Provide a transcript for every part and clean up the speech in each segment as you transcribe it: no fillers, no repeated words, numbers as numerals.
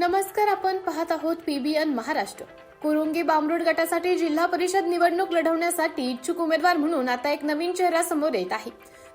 नमस्कार, आपण पाहत आहोत पीबीएन महाराष्ट्र। कुरुंगी बामरोड गटासाठी जिल्हा परिषद निवडणूक लढवण्यासाठी इच्छुक उमेदवार म्हणून आता एक नवीन चेहरा समोर येत आहे।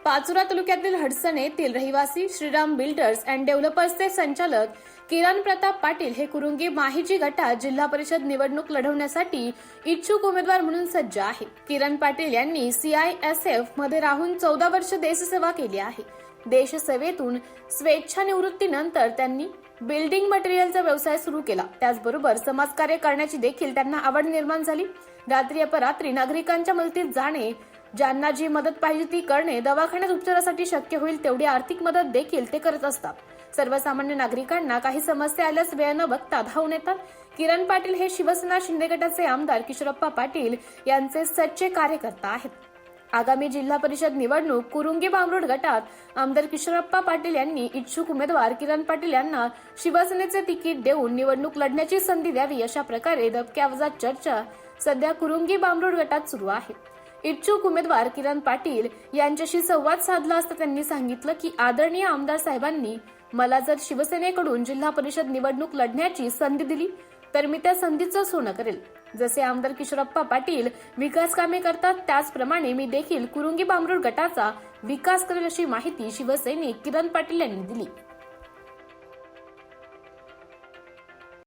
पाचोरा तालुक्यातील हडसन येथील रहिवासी श्रीराम बिल्डर्स अँड डेव्हलपर्सचे संचालक किरण प्रताप पाटील हे कुरुंगी माहिजी गटात जिल्हा परिषद निवडणूक लढवण्यासाठी इच्छुक उमेदवार म्हणून सज्ज आहे। किरण पाटील यांनी CISF मध्ये राहून 14 वर्ष देशसेवा केली आहे। देशसेवेतून स्वेच्छानिवृत्तीनंतर त्यांनी बिल्डिंग मटेरियलचा व्यवसाय सुरू केला। त्याचबरोबर समाजकार्य करण्याची देखील त्यांना आवड निर्माण झाली। रात्री अपरात्री नागरिकांच्या मदतीत जाणे, ज्यांना जी मदत पाहिजे ती करणे, दवाखान्यात उपचारासाठी शक्य होईल तेवढी आर्थिक मदत देखील ते करत असतात। सर्वसामान्य नागरिकांना काही समस्या आल्यास वेळ न बघता धावून येतात। किरण पाटील हे शिवसेना शिंदे गटाचे आमदार किशोरप्पा पाटील यांचे सच्चे कार्यकर्ता आहेत। आगामी जिल्हा परिषद निवडणूक कुरुंगी बामरोड गटात आमदार किशोरप्पा पाटील यांनी इच्छुक उमेदवार किरण पाटील यांना शिवसेनेचे तिकीट देऊन निवडणूक लढण्याची संधी द्यावी, अशा प्रकारे दबक्यावजात चर्चा सध्या कुरुंगी बामरोड गटात सुरू आहे। इच्छुक उमेदवार किरण पाटील यांच्याशी संवाद साधला असता त्यांनी सांगितलं की आदरणीय आमदार साहेबांनी मला जर शिवसेनेकडून जिल्हा परिषद निवडणूक लढण्याची संधी दिली तर मी त्या संधीचं सोनं करेल। जसे आमदार किशोरप्पा पाटील विकास कामे करतात त्याचप्रमाणे मी देखील कुरुंगी बामरोड गटाचा विकास करेल, अशी माहिती शिवसैनिक किरण पाटील यांनी दिली।